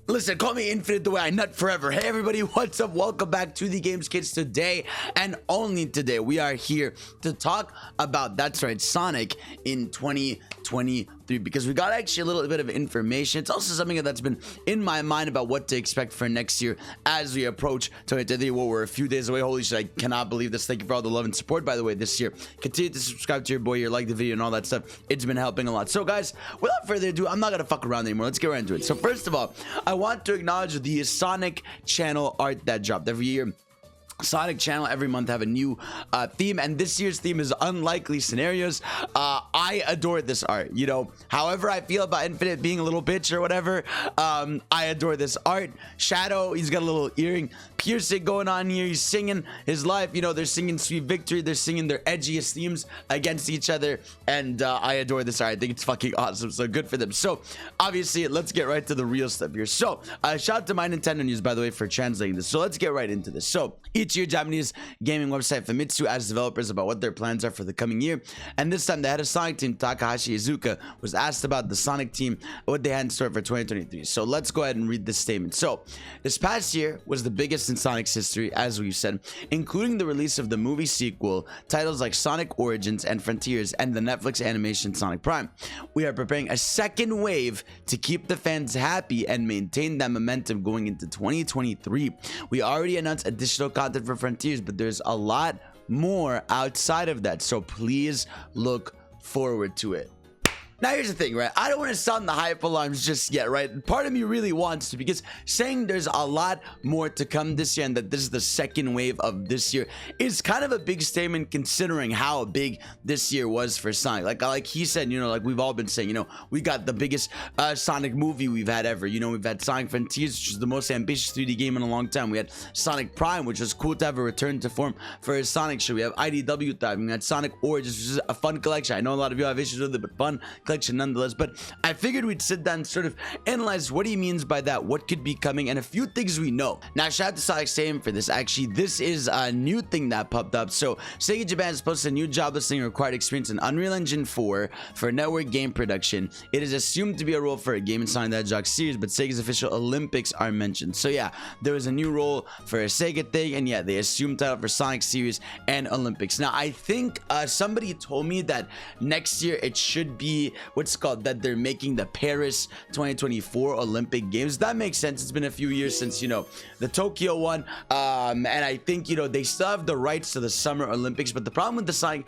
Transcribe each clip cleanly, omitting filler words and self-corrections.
Listen, call me Infinite the way I nut forever. Hey everybody, what's up? Welcome back to the Games Kids. Today and only today we are here to talk about, that's right, Sonic in 2023, because we got actually a little bit of information. It's also something that's been in my mind about what to expect for next year as we approach 2023. Well, we're a few days away. Holy shit, I cannot believe this. Thank you for all the love and support, by the way, this year. Continue to subscribe to your boy here, like the video and all that stuff. It's been helping a lot. So guys, without further ado, I'm not gonna fuck around anymore. Let's get right into it. So first of all, I want to acknowledge the Sonic channel art that dropped every year. Sonic channel every month have a new theme, and this year's theme is unlikely scenarios. I adore this art, you know, however I feel about Infinite being a little bitch or whatever. I adore this art. Shadow, he's got a little earring piercing going on here. He's singing his life, you know, they're singing Sweet Victory, they're singing their edgiest themes against each other, and I adore this art. I think it's fucking awesome, so good for them. So obviously let's get right to the real stuff here. So shout out to my Nintendo News, by the way, for translating this. So let's get right into this. So each year, Japanese gaming website Famitsu asks developers about what their plans are for the coming year, and this time the head of Sonic team, Takahashi IZUKA, was asked about the Sonic team, what they had in store for 2023. So let's go ahead and read this statement. So this past year was the biggest in Sonic's history, as we've said, including the release of the movie sequel, titles like Sonic Origins and Frontiers, and the Netflix animation Sonic Prime. We are preparing a second wave to keep the fans happy and maintain that momentum going into 2023. We already announced additional content for Frontiers, but there's a lot more outside of that, so please look forward to it. Now here's the thing, right? I don't want to sound the hype alarms just yet, right? Part of me really wants to, because saying there's a lot more to come this year and that this is the second wave of this year is kind of a big statement, considering how big this year was for Sonic. Like he said, you know, like we've all been saying, you know, we got the biggest Sonic movie we've had ever. You know, we've had Sonic Frontiers, which is the most ambitious 3D game in a long time. We had Sonic Prime, which was cool to have a return to form for a Sonic show. We have IDW thriving. We had Sonic Origins, which is a fun collection. I know a lot of you have issues with it, but fun collection nonetheless. But I figured we'd sit down and sort of analyze what he means by that, what could be coming, and a few things we know. Now shout out to Sonic Stadium for this. Actually, this is a new thing that popped up. So Sega Japan has posted a new job listing required experience in Unreal Engine 4 for network game production. It is assumed to be a role for a game in Sonic the Hedgehog series, but Sega's official Olympics are mentioned. So yeah, there was a new role for a Sega thing, and yeah, they assumed title for Sonic series and Olympics. Now I think somebody told me that next year it should be what's called, that they're making the Paris 2024 Olympic Games. That makes sense. It's been a few years since, you know, the Tokyo one, and I think, you know, they still have the rights to the Summer Olympics, but the problem with the Sonic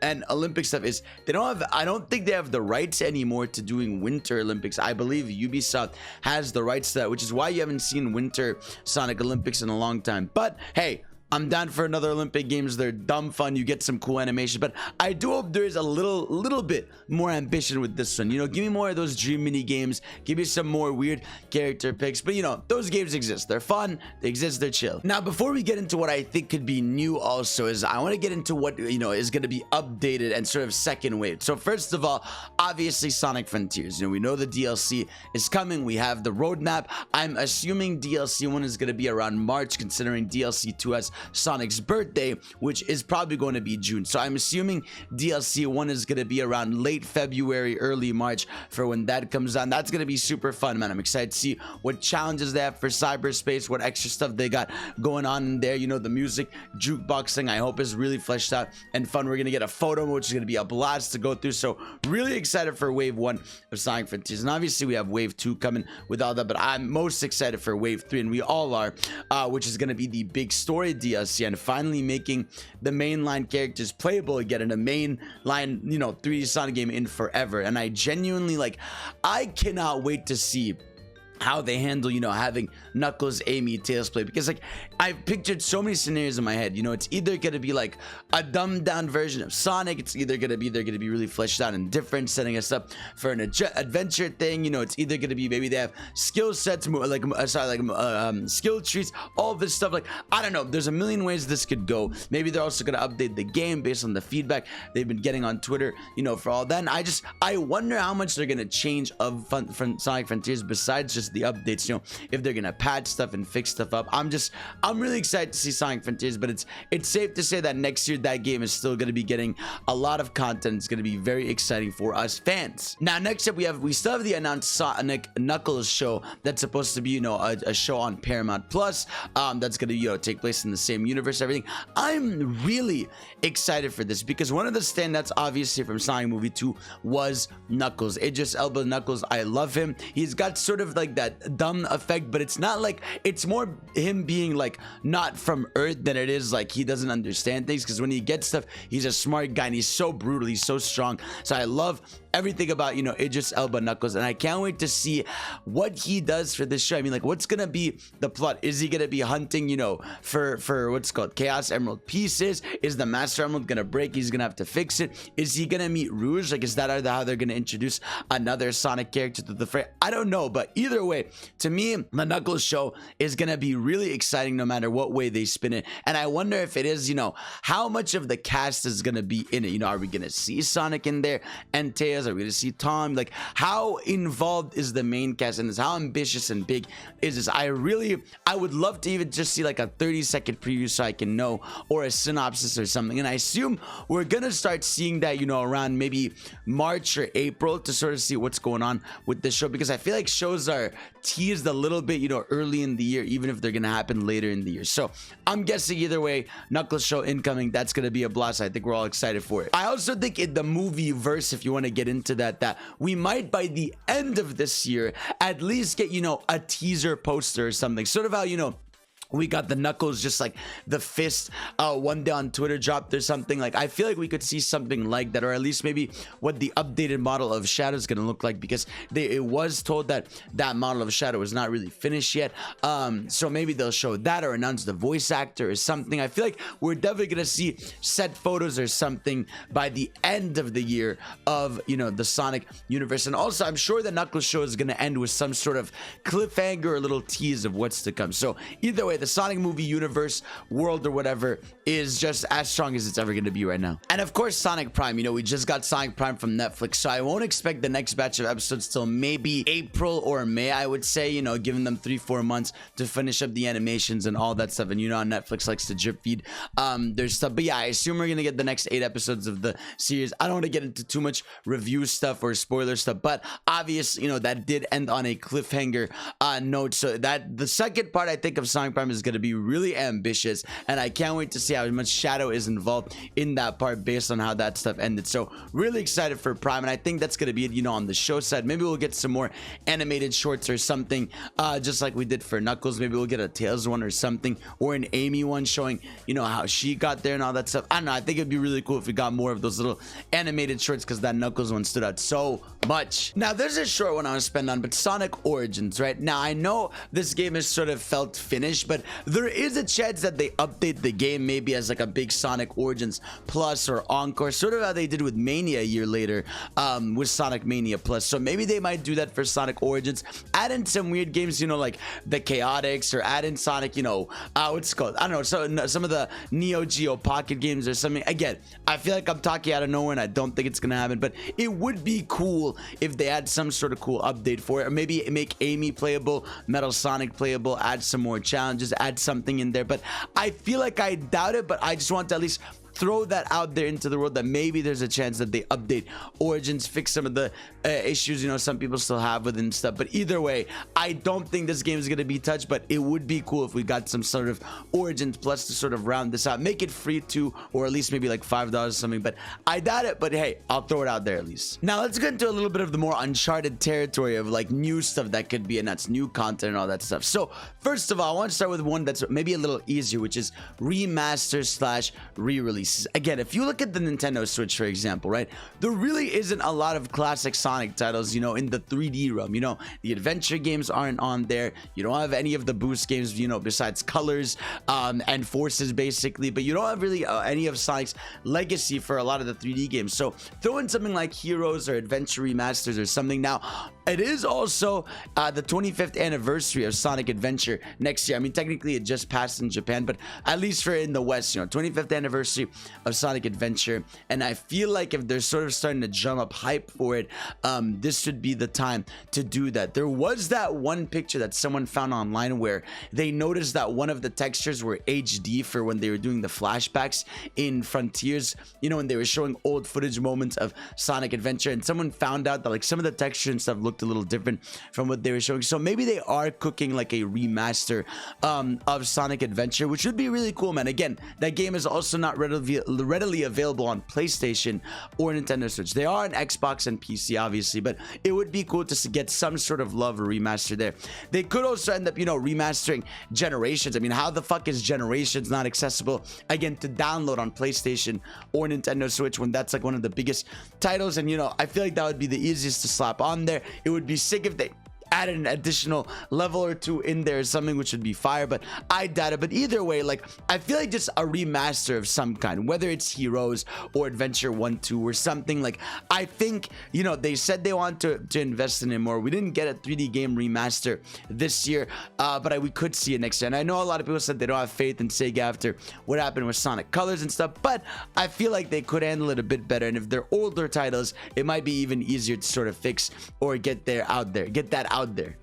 and Olympic stuff is they don't have, I don't think they have the rights anymore to doing Winter Olympics. I believe Ubisoft has the rights to that, which is why you haven't seen Winter Sonic Olympics in a long time. But hey, I'm down for another Olympic Games. They're dumb fun. You get some cool animation, but I do hope there is a little bit more ambition with this one. You know, give me more of those dream mini games. Give me some more weird character picks. But you know, those games exist. They're fun. They exist. They're chill. Now, before we get into what I think could be new, also is I want to get into what, you know, is going to be updated and sort of second wave. So first of all, obviously Sonic Frontiers. You know, we know the DLC is coming. We have the roadmap. I'm assuming DLC 1 is going to be around March, considering DLC 2 has Sonic's birthday, which is probably going to be June. So I'm assuming DLC 1 is going to be around late February, early March for when that comes on. That's going to be super fun, man. I'm excited to see what challenges they have for cyberspace, what extra stuff they got going on in there. You know, the music jukebox thing, I hope, is really fleshed out and fun. We're going to get a photo, which is going to be a blast to go through. So really excited for Wave 1 of Sonic Frontiers. And obviously we have Wave 2 coming with all that, but I'm most excited for Wave 3, and we all are, which is going to be the big story DLC and finally making the mainline characters playable again in a mainline, you know, 3D Sonic game in forever. And I genuinely, like, I cannot wait to see how they handle, you know, having Knuckles, Amy, Tails play, because like I've pictured so many scenarios in my head. You know, it's either gonna be like a dumbed down version of Sonic, it's either gonna be, they're gonna be really fleshed out and different, setting us up for an adventure thing. You know, it's either gonna be, maybe they have skill sets, skill trees, all this stuff. Like, I don't know, there's a million ways this could go. Maybe they're also gonna update the game based on the feedback they've been getting on Twitter, you know, for all that. And I wonder how much they're gonna change of Sonic Frontiers besides just just the updates, you know, if they're gonna patch stuff and fix stuff up. I'm really excited to see Sonic Frontiers, but it's safe to say that next year that game is still gonna be getting a lot of content. It's gonna be very exciting for us fans. Now, next up, we still have the announced Sonic Knuckles show that's supposed to be, you know, a show on Paramount Plus. That's gonna, you know, take place in the same universe, everything. I'm really excited for this because one of the standouts, obviously, from Sonic Movie 2 was Knuckles. Idris Elba Knuckles. I love him. He's got sort of like that dumb effect, but it's not like, it's more him being like not from Earth than it is like he doesn't understand things, because when he gets stuff, he's a smart guy and he's so brutal, he's so strong. So I love everything about, you know, Idris Elba Knuckles, and I can't wait to see what he does for this show. I mean, like, what's gonna be the plot? Is he gonna be hunting, you know, for what's called Chaos Emerald pieces? Is the Master Emerald gonna break? He's gonna have to fix it. Is he gonna meet Rouge? Like, is that how they're gonna introduce another Sonic character to the fray? I don't know, but either way, to me, the Knuckles show is gonna be really exciting no matter what way they spin it. And I wonder if it is, you know, how much of the cast is gonna be in it. You know, are we gonna see Sonic in there and Tails? Are we gonna see Tom? Like, how involved is the main cast in this? How ambitious and big is this? I would love to even just see like a 30-second preview so I can know, or a synopsis or something. And I assume we're gonna start seeing that, you know, around maybe March or April, to sort of see what's going on with the show, because I feel like shows are teased a little bit, you know, early in the year, even if they're gonna happen later in the year. So I'm guessing either way, Knuckles show incoming. That's gonna be a blast. I think we're all excited for it. I also think in the movie verse, if you want to get into that we might by the end of this year at least get, you know, a teaser poster or something, sort of how, you know, we got the Knuckles, just like the fist one day on Twitter dropped or something. Like, I feel like we could see something like that, or at least maybe what the updated model of Shadow is going to look like, because it was told that that model of Shadow is not really finished yet. So maybe they'll show that or announce the voice actor or something. I feel like we're definitely going to see set photos or something by the end of the year of, you know, the Sonic universe. And also, I'm sure the Knuckles show is going to end with some sort of cliffhanger or little tease of what's to come. So either way, the Sonic movie universe, world, or whatever is just as strong as it's ever going to be right now. And of course, Sonic Prime. You know, we just got Sonic Prime from Netflix, so I won't expect the next batch of episodes till maybe April or May, I would say, you know, giving them 3-4 months to finish up the animations and all that stuff. And you know how Netflix likes to drip feed there's stuff. But yeah, I assume we're going to get the next 8 episodes of the series. I don't want to get into too much review stuff or spoiler stuff, but obviously, you know, that did end on a cliffhanger note. So that the second part, I think, of Sonic Prime is going to be really ambitious, and I can't wait to see how much Shadow is involved in that part based on how that stuff ended. So really excited for Prime, and I think that's going to be it, you know, on the show side. Maybe we'll get some more animated shorts or something, just like we did for Knuckles. Maybe we'll get a Tails one or something, or an Amy one showing, you know, how she got there and all that stuff. I don't know, I think it'd be really cool if we got more of those little animated shorts, because that Knuckles one stood out so much. Now, there's a short one I want to spend on, but Sonic Origins, right? Now, I know this game has sort of felt finished, but there is a chance that they update the game maybe as like a big Sonic Origins Plus or Encore, sort of how they did with Mania a year later with Sonic Mania Plus. So maybe they might do that for Sonic Origins, add in some weird games, you know, like the Chaotix, or add in Sonic, you know, what's it called? I don't know, so some of the Neo Geo Pocket games or something. Again, I feel like I'm talking out of nowhere and I don't think it's gonna happen, but it would be cool if they had some sort of cool update for it, or maybe make Amy playable, Metal Sonic playable, add some more challenges, add something in there. But I feel like I doubt it, but I just want to at least throw that out there into the world, that maybe there's a chance that they update Origins, fix some of the issues, you know, some people still have with it and stuff. But either way, I don't think this game is going to be touched, but it would be cool if we got some sort of Origins Plus to sort of round this out, make it free too, or at least maybe like $5 or something. But I doubt it, but hey, I'll throw it out there at least. Now let's get into a little bit of the more uncharted territory of like new stuff that could be announced, new content and all that stuff. So first of all, I want to start with one that's maybe a little easier, which is remaster / re-release. Again, if you look at the Nintendo Switch, for example, right, there really isn't a lot of classic Sonic titles, you know, in the 3D realm. You know, the adventure games aren't on there. You don't have any of the boost games, you know, besides Colors and Forces, basically. But you don't have really any of Sonic's legacy for a lot of the 3D games. So throw in something like Heroes or Adventure Remasters or something. Now, it is also the 25th anniversary of Sonic Adventure next year. I mean, technically, it just passed in Japan, but at least for in the West, you know, 25th anniversary of Sonic Adventure, and I feel like if they're sort of starting to drum up hype for it, this should be the time to do that. There was that one picture that someone found online where they noticed that one of the textures were HD for when they were doing the flashbacks in Frontiers, you know, when they were showing old footage moments of Sonic Adventure, and someone found out that like some of the texture and stuff looked a little different from what they were showing. So maybe they are cooking like a remaster of Sonic Adventure, which would be really cool, man. Again, that game is also not readily available on PlayStation or Nintendo Switch. They are on Xbox and PC, obviously, but it would be cool to get some sort of love or remaster there. They could also end up, you know, remastering Generations. I mean, how the fuck is Generations not accessible again to download on PlayStation or Nintendo Switch when that's like one of the biggest titles? And you know, I feel like that would be the easiest to slap on there. It would be sick if they added an additional level or two in there, something which would be fire, but I doubt it. But either way, like, I feel like just a remaster of some kind, whether it's Heroes or Adventure 1, 2 or something. Like, I think, you know, they said they want to invest in it more. We didn't get a 3D game remaster this year, but we could see it next year. And I know a lot of people said they don't have faith in Sega after what happened with Sonic Colors and stuff, but I feel like they could handle it a bit better. And if they're older titles, it might be even easier to sort of fix or get that out there.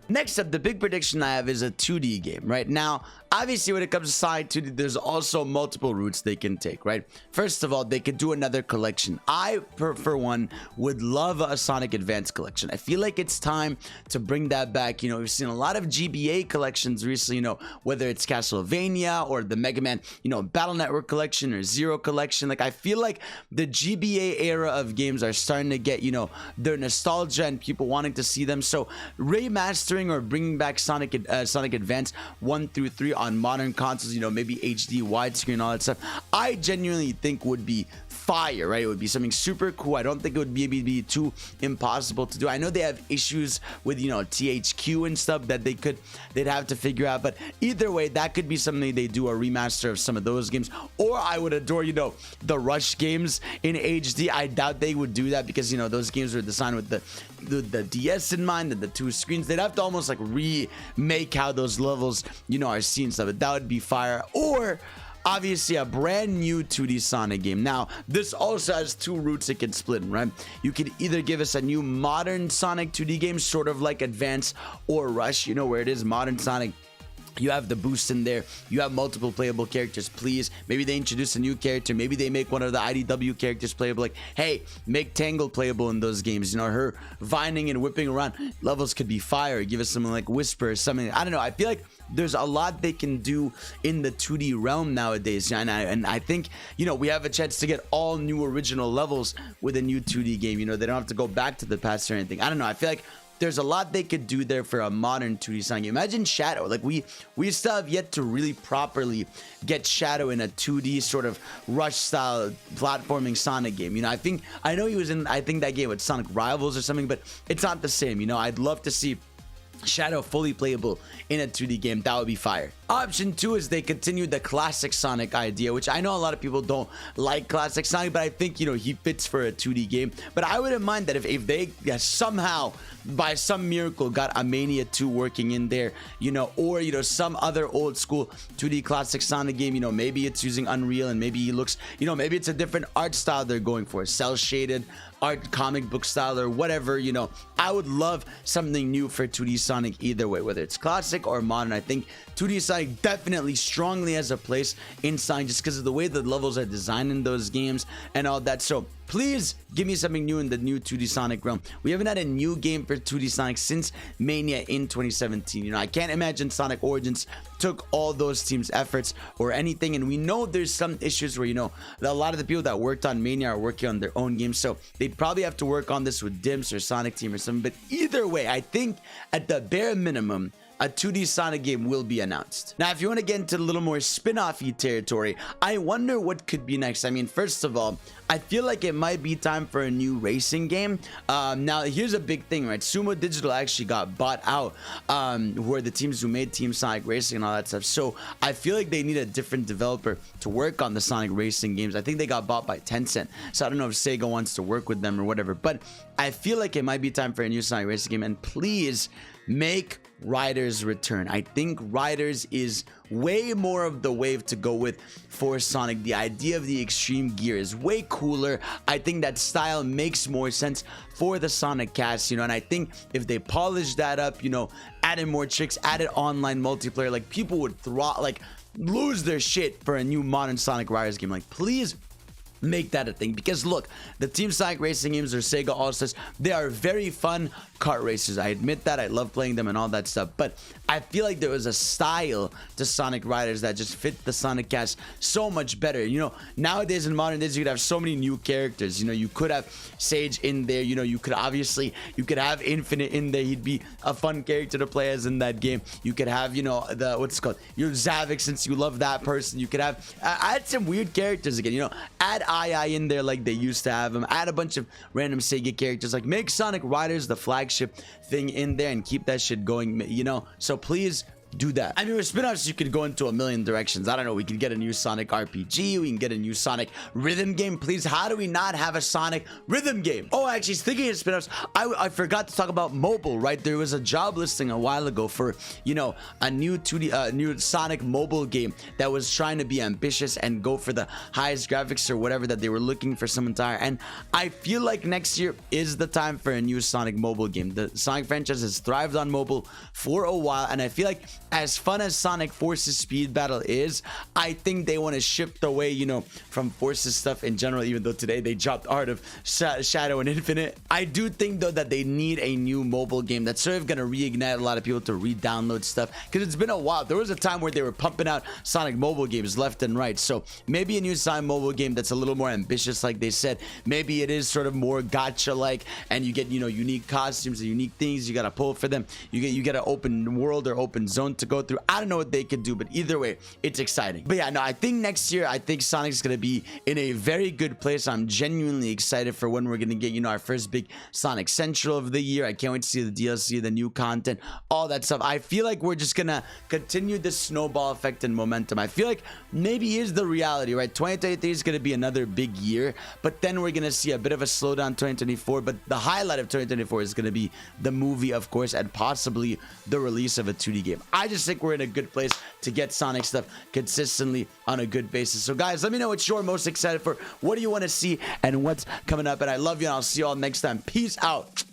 Next up, the big prediction I have is a 2D game. Right now, obviously, when it comes to Sonic 2D, there's also multiple routes they can take, right? First of all, they could do another collection. I, for one, would love a Sonic Advance collection. I feel like it's time to bring that back. You know, we've seen a lot of GBA collections recently, you know, whether it's Castlevania or the Mega Man, you know, Battle Network collection or Zero collection. Like, I feel like the GBA era of games are starting to get, you know, their nostalgia and people wanting to see them. So, remastering or bringing back Sonic Advance 1 through 3 on modern consoles, you know, maybe HD, widescreen, all that stuff, I genuinely think would be fire, right? It would be something super cool. I don't think it would be too impossible to do. I know they have issues with, you know, THQ and stuff that they'd have to figure out, but either way, that could be something they do, a remaster of some of those games. Or I would adore, you know, the Rush games in HD. I doubt they would do that because, you know, those games were designed with the DS in mind and the two screens. They'd have to almost like remake how those levels, you know, are seen stuff, but that would be fire. Or obviously a brand new 2D Sonic game. Now, this also has two routes it can split in, right? You could either give us a new modern Sonic 2D game, sort of like Advance or Rush, you know, where it is modern Sonic. You have the boost in there. You have multiple playable characters, please. Maybe they introduce a new character. Maybe they make one of the IDW characters playable. Like, hey, make Tangle playable in those games. You know, her vining and whipping around levels could be fire. Give us something like Whisper or something. I don't know. I feel like there's a lot they can do in the 2D realm nowadays. And I think, you know, we have a chance to get all new original levels with a new 2D game. You know, they don't have to go back to the past or anything. I don't know. I feel like there's a lot they could do there for a modern 2D Sonic game. Imagine Shadow. Like, we still have yet to really properly get Shadow in a 2D sort of Rush style platforming Sonic game. You know, I know he was in, I think, that game with Sonic Rivals or something, but it's not the same. You know, I'd love to see Shadow fully playable in a 2D game. That would be fire. Option 2 is they continue the classic Sonic idea, which I know a lot of people don't like classic Sonic, but I think, you know, he fits for a 2D game. But I wouldn't mind that if they somehow, by some miracle, got a Mania 2 working in there, you know, or, you know, some other old school 2D classic Sonic game. You know, maybe it's using Unreal and maybe he looks, you know, maybe it's a different art style they're going for, cell shaded art, comic book style or whatever. You know, I would love something new for 2D Sonic either way, whether it's classic or modern. I think 2D Sonic definitely strongly has a place in Sonic just because of the way the levels are designed in those games and all that. So please give me something new in the new 2D Sonic realm. We haven't had a new game for 2D Sonic since Mania in 2017. You know, I can't imagine Sonic Origins took all those teams' efforts or anything. And we know there's some issues where, you know, a lot of the people that worked on Mania are working on their own games. So they'd probably have to work on this with Dimps or Sonic Team or something. But either way, I think at the bare minimum, a 2D Sonic game will be announced. Now, if you want to get into a little more spin-off-y territory, I wonder what could be next. I mean, first of all, I feel like it might be time for a new racing game. Now, here's a big thing, right? Sumo Digital actually got bought out, who are the teams who made Team Sonic Racing and all that stuff. So I feel like they need a different developer to work on the Sonic Racing games. I think they got bought by Tencent. So I don't know if Sega wants to work with them or whatever. But I feel like it might be time for a new Sonic racing game, and please make Riders return. I think Riders is way more of the wave to go with for Sonic. The idea of the extreme gear is way cooler. I think that style makes more sense for the Sonic cast, you know, and I think if they polish that up, you know, added more tricks, added online multiplayer, like people would lose their shit for a new modern Sonic Riders game. Like, please make that a thing, because look, the Team Sonic racing games or Sega All-Stars, they are very fun kart racers. I admit that. I love playing them and all that stuff, but I feel like there was a style to Sonic Riders that just fit the Sonic cast so much better. You know, nowadays in modern days, you could have so many new characters. You know, you could have Sage in there. You know, you could have Infinite in there. He'd be a fun character to play as in that game. You could have, you know, the what's it called, your Zavik, since you love that person. You could have add some weird characters again. You know, add II in there like they used to have him. Add a bunch of random Sega characters. Like, make Sonic Riders the flagship thing in there and keep that shit going, you know. So please do that. I mean, with spin-offs, you could go into a million directions. I don't know, we could get a new Sonic RPG, we can get a new Sonic rhythm game. Please, how do we not have a Sonic rhythm game? Oh, actually, speaking of spin-offs, I forgot to talk about mobile, right? There was a job listing a while ago for, you know, a new 2D new Sonic mobile game that was trying to be ambitious and go for the highest graphics or whatever that they were looking for some entire. And I feel like next year is the time for a new Sonic mobile game. The Sonic franchise has thrived on mobile for a while, and I feel like as fun as Sonic Forces Speed Battle is, I think they want to shift away, you know, from Forces stuff in general, even though today they dropped Art of Shadow and Infinite. I do think, though, that they need a new mobile game that's sort of going to reignite a lot of people to re-download stuff, because it's been a while. There was a time where they were pumping out Sonic mobile games left and right. So maybe a new Sonic mobile game that's a little more ambitious, like they said. Maybe it is sort of more gacha-like, and you get, you know, unique costumes and unique things you got to pull for them. You get an open world or open zone to go through. I don't know what they could do, but either way, it's exciting. But yeah, no, I think next year, I think Sonic's gonna be in a very good place. I'm genuinely excited for when we're gonna get, you know, our first big Sonic Central of the year. I can't wait to see the DLC, the new content, all that stuff. I feel like we're just gonna continue this snowball effect and momentum. I feel like maybe here's the reality, right? 2023 is gonna be another big year, but then we're gonna see a bit of a slowdown 2024. But the highlight of 2024 is gonna be the movie, of course, and possibly the release of a 2D game. I just think we're in a good place to get Sonic stuff consistently on a good basis. So guys, let me know what you're most excited for. What do you want to see and what's coming up? And I love you, and I'll see you all next time. Peace out.